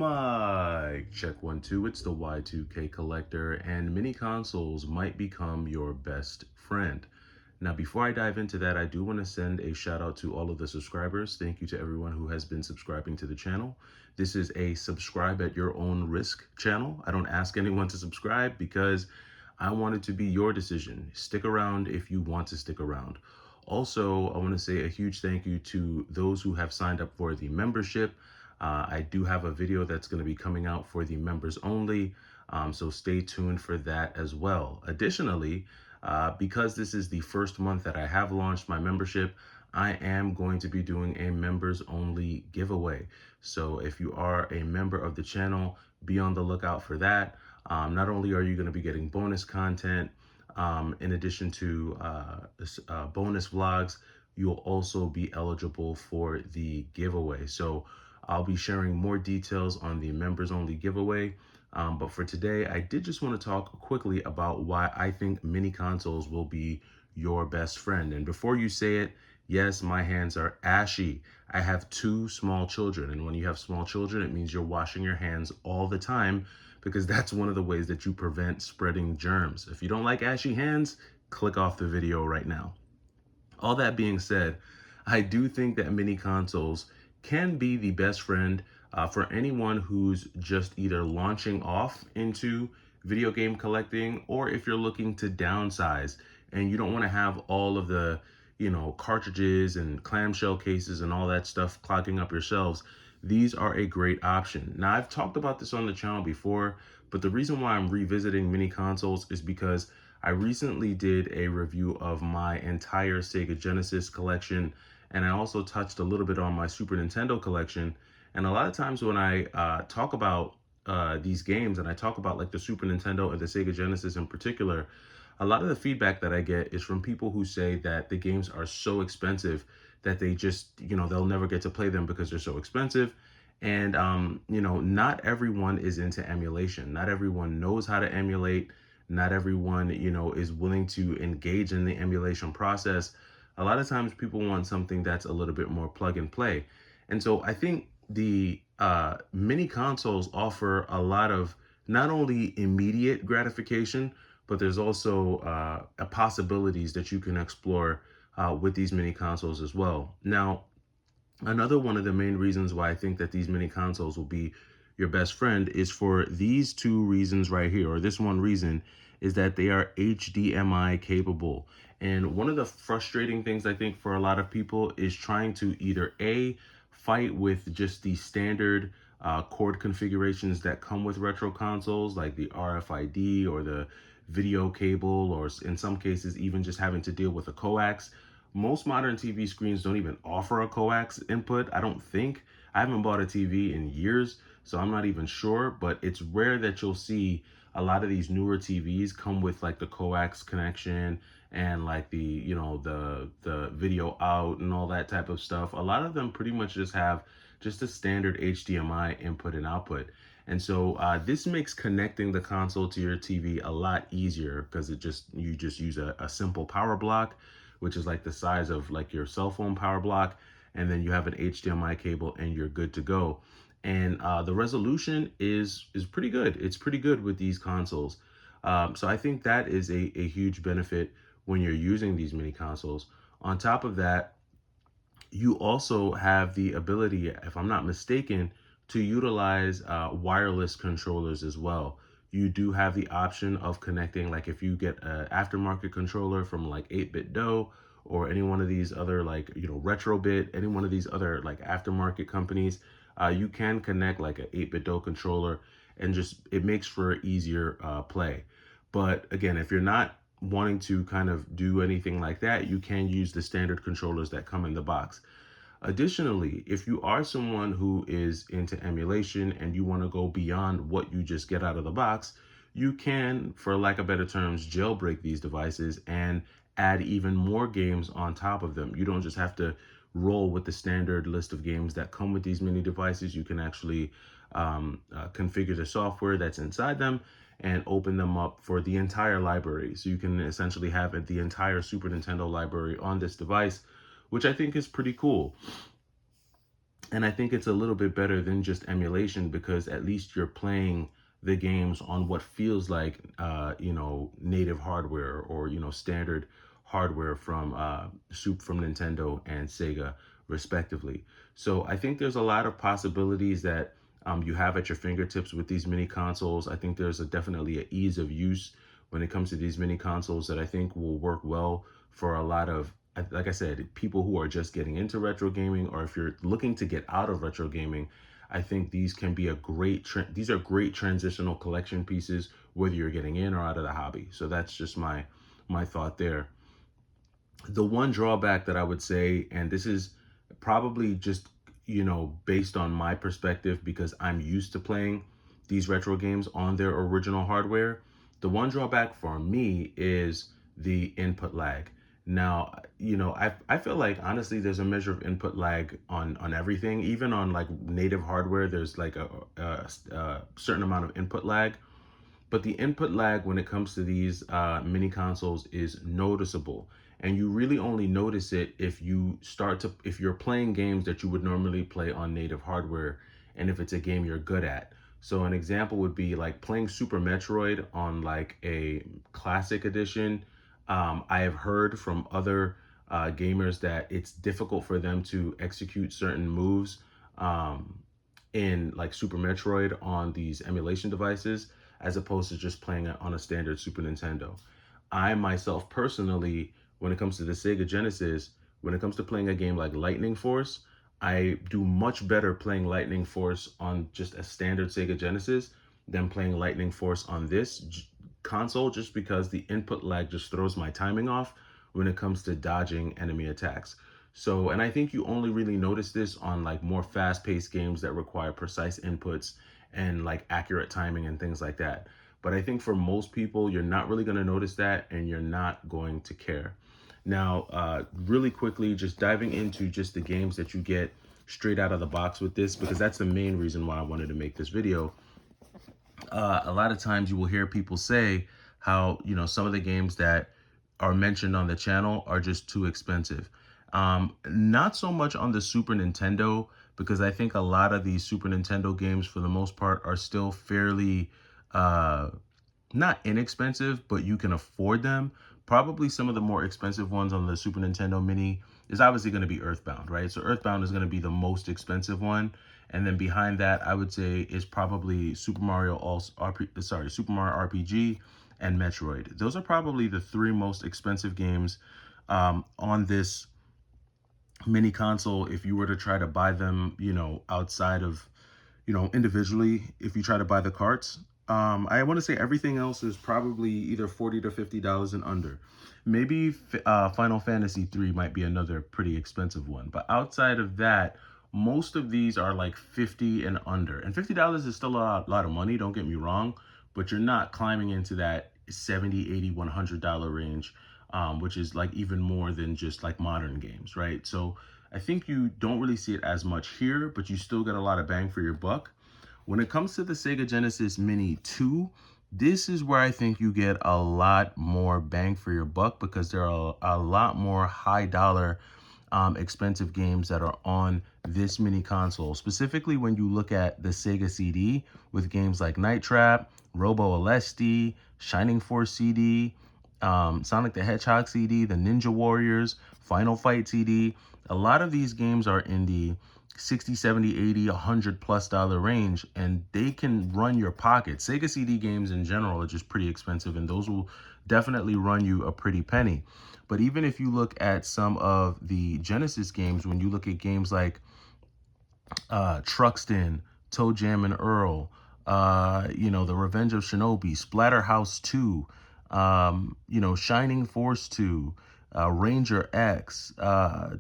Mic check 1 2. It's the Y2K collector, and mini consoles might become your best friend. Now, before I dive into that, I do want to send a shout out to all of the subscribers. Thank you to everyone who has been subscribing to the channel. This is a subscribe at your own risk channel. I don't ask anyone to subscribe because I want it to be your decision. Stick around if you want to stick around. Also, I want to say a huge thank you to those who have signed up for the membership. I do have a video that's going to be coming out for the members only, so stay tuned for that as well. Additionally, because this is the first month that I have launched my membership, I am going to be doing a members only giveaway. So if you are a member of the channel, be on the lookout for that. Not only are you going to be getting bonus content, in addition to bonus vlogs, you'll also be eligible for the giveaway. So I'll be sharing more details on the members only giveaway. But for today, I did just want to talk quickly about why I think mini consoles will be your best friend. And before you say it, yes, my hands are ashy. I have 2 small children. And when you have small children, it means you're washing your hands all the time, because that's one of the ways that you prevent spreading germs. If you don't like ashy hands, click off the video right now. All that being said, I do think that mini consoles can be the best friend for anyone who's just either launching off into video game collecting, or if you're looking to downsize and you don't want to have all of the, cartridges and clamshell cases and all that stuff clogging up your shelves. These are a great option. Now, I've talked about this on the channel before, but the reason why I'm revisiting mini consoles is because I recently did a review of my entire Sega Genesis collection, and I also touched a little bit on my Super Nintendo collection. And a lot of times when I talk about these games, and I talk about like the Super Nintendo and the Sega Genesis in particular, a lot of the feedback that I get is from people who say that the games are so expensive that they just, they'll never get to play them because they're so expensive. And, not everyone is into emulation. Not everyone knows how to emulate. Not everyone, is willing to engage in the emulation process. A lot of times people want something that's a little bit more plug and play. And so I think the mini consoles offer a lot of not only immediate gratification, but there's also possibilities that you can explore with these mini consoles as well. Now, another one of the main reasons why I think that these mini consoles will be your best friend is for these 2 reasons right here, or this one reason is that they are HDMI capable. And one of the frustrating things I think for a lot of people is trying to either fight with just the standard cord configurations that come with retro consoles, like the RFID or the video cable, or in some cases even just having to deal with a coax. Most modern TV screens don't even offer a coax input, I don't think. I haven't bought a TV in years, so I'm not even sure, but it's rare that you'll see a lot of these newer TVs come with like the coax connection and like the, the video out and all that type of stuff. A lot of them pretty much just have just a standard HDMI input and output. And so this makes connecting the console to your TV a lot easier, because you just use a simple power block, which is like the size of like your cell phone power block, and then you have an HDMI cable and you're good to go. And the resolution is pretty good. It's pretty good with these consoles. So I think that is a huge benefit when you're using these mini consoles. On top of that, you also have the ability, if I'm not mistaken, to utilize wireless controllers as well. You do have the option of connecting, like if you get an aftermarket controller from like 8BitDo or any one of these other like, Retrobit, any one of these other like aftermarket companies, you can connect like an 8BitDo controller, and just it makes for easier play. But again, if you're not wanting to kind of do anything like that, you can use the standard controllers that come in the box. Additionally, if you are someone who is into emulation and you want to go beyond what you just get out of the box, you can, for lack of better terms, jailbreak these devices and add even more games on top of them. You don't just have to roll with the standard list of games that come with these mini devices. You can actually configure the software that's inside them and open them up for the entire library. So you can essentially have the entire Super Nintendo library on this device, which I think is pretty cool. And I think it's a little bit better than just emulation, because at least you're playing the games on what feels like, native hardware, or, standard hardware from from Nintendo and Sega, respectively. So I think there's a lot of possibilities that you have at your fingertips with these mini consoles. I think there's definitely an ease of use when it comes to these mini consoles that I think will work well for a lot of, like I said, people who are just getting into retro gaming, or if you're looking to get out of retro gaming. I think these can be a these are great transitional collection pieces, whether you're getting in or out of the hobby. So that's just my thought there. The one drawback that I would say, and this is probably just, based on my perspective, because I'm used to playing these retro games on their original hardware, the one drawback for me is the input lag. Now, I feel like honestly there's a measure of input lag on everything. Even on like native hardware, there's like a certain amount of input lag. But the input lag when it comes to these mini consoles is noticeable. And you really only notice it if you're playing games that you would normally play on native hardware, and if it's a game you're good at. So an example would be like playing Super Metroid on like a classic edition. I have heard from other gamers that it's difficult for them to execute certain moves um, in like Super Metroid on these emulation devices, as opposed to just playing it on a standard Super Nintendo. I myself personally, when it comes to the Sega Genesis, when it comes to playing a game like Lightning Force, I do much better playing Lightning Force on just a standard Sega Genesis than playing Lightning Force on this console, just because the input lag just throws my timing off when it comes to dodging enemy attacks. So, and I think you only really notice this on like more fast-paced games that require precise inputs and like accurate timing and things like that. But I think for most people, you're not really going to notice that, and you're not going to care. Now, really quickly, just diving into just the games that you get straight out of the box with this, because that's the main reason why I wanted to make this video. A lot of times you will hear people say how, some of the games that are mentioned on the channel are just too expensive. Not so much on the Super Nintendo, because I think a lot of these Super Nintendo games, for the most part, are still fairly uh, not inexpensive, but you can afford them. Probably some of the more expensive ones on the Super Nintendo Mini is obviously going to be Earthbound, right? So Earthbound is going to be the most expensive one, and then behind that, I would say is probably Super Mario RPG and Metroid. Those are probably the three most expensive games on this mini console. If you were to try to buy them, outside of, individually, if you try to buy the carts. I want to say everything else is probably either $40 to $50 and under. Maybe Final Fantasy 3 might be another pretty expensive one. But outside of that, most of these are like 50 and under. And $50 is still a lot of money, don't get me wrong, but you're not climbing into that 70, 80, $100 range, which is like even more than just like modern games, right? So I think you don't really see it as much here, but you still get a lot of bang for your buck. When it comes to the Sega Genesis Mini 2, this is where I think you get a lot more bang for your buck, because there are a lot more high dollar expensive games that are on this mini console. Specifically, when you look at the Sega CD with games like Night Trap, Robo Alesti, Shining Force CD, Sonic the Hedgehog CD, the Ninja Warriors, Final Fight CD. A lot of these games are in the 60, 70, 80, $100+ range, and they can run your pocket. Sega CD games in general are just pretty expensive, and those will definitely run you a pretty penny. But even if you look at some of the Genesis games, when you look at games like Truxton, Toe Jam and Earl, The Revenge of Shinobi, Splatterhouse 2, Shining Force 2, Ranger X,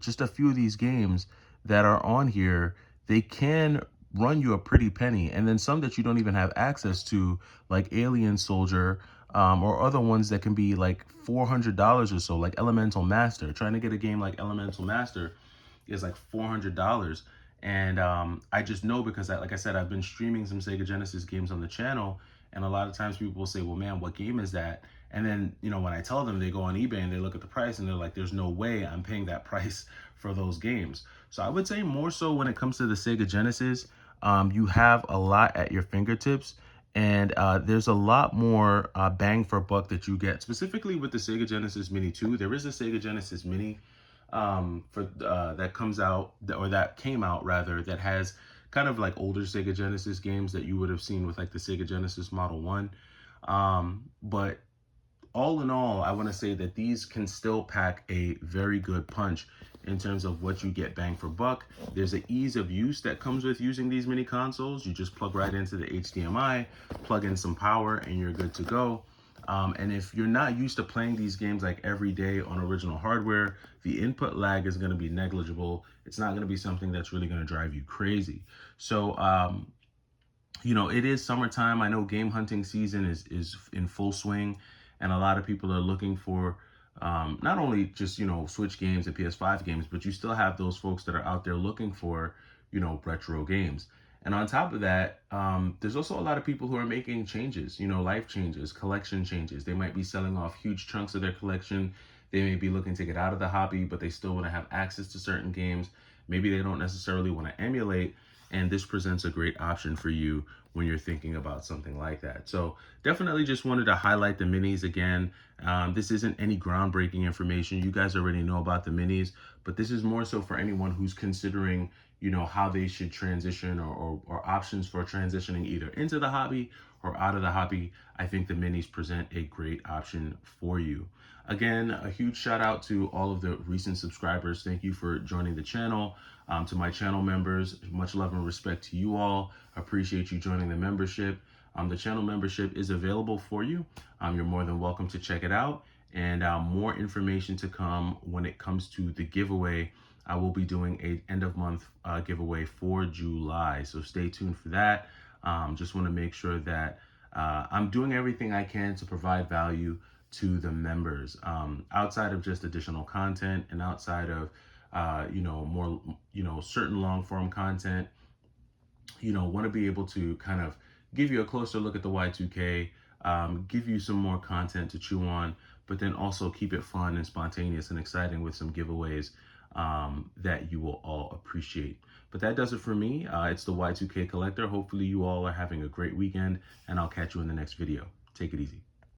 just a few of these games that are on here, they can run you a pretty penny. And then some that you don't even have access to, like Alien Soldier, or other ones that can be like $400 or so, like Elemental Master. Trying to get a game like Elemental Master is like $400. And I just know, because like I said, I've been streaming some Sega Genesis games on the channel, and a lot of times people will say, well, man, what game is that? And then, when I tell them, they go on eBay and they look at the price and they're like, there's no way I'm paying that price for those games. So I would say more so when it comes to the Sega Genesis, you have a lot at your fingertips, and there's a lot more bang for buck that you get, specifically with the Sega Genesis Mini 2. There is a Sega Genesis Mini for that comes out, or that came out rather, that has kind of like older Sega Genesis games that you would have seen with like the Sega Genesis Model 1. But all in all, I want to say that these can still pack a very good punch in terms of what you get bang for buck. There's an ease of use that comes with using these mini consoles. You just plug right into the HDMI, plug in some power, and you're good to go. And if you're not used to playing these games like every day on original hardware, the input lag is going to be negligible. It's not going to be something that's really going to drive you crazy. So, it is summertime. I know game hunting season is in full swing, and a lot of people are looking for not only just, Switch games and PS5 games, but you still have those folks that are out there looking for, retro games. And on top of that, there's also a lot of people who are making changes, life changes, collection changes. They might be selling off huge chunks of their collection. They may be looking to get out of the hobby, but they still want to have access to certain games. Maybe they don't necessarily want to emulate, and this presents a great option for you when you're thinking about something like that. So definitely just wanted to highlight the minis again. This isn't any groundbreaking information. You guys already know about the minis, but this is more so for anyone who's considering, how they should transition, or options for transitioning either into the hobby or out of the hobby. I think the minis present a great option for you. Again, a huge shout out to all of the recent subscribers. Thank you for joining the channel. To my channel members, much love and respect to you all. I appreciate you joining the membership. The channel membership is available for you. You're more than welcome to check it out. And more information to come when it comes to the giveaway. I will be doing a end of month giveaway for July. So stay tuned for that. Just want to make sure that I'm doing everything I can to provide value to the members, outside of just additional content, and outside of more, certain long form content. Want to be able to kind of give you a closer look at the Y2K, give you some more content to chew on, but then also keep it fun and spontaneous and exciting with some giveaways that you will all appreciate. But that does it for me. It's the Y2K Collector. Hopefully you all are having a great weekend, and I'll catch you in the next video. Take it easy.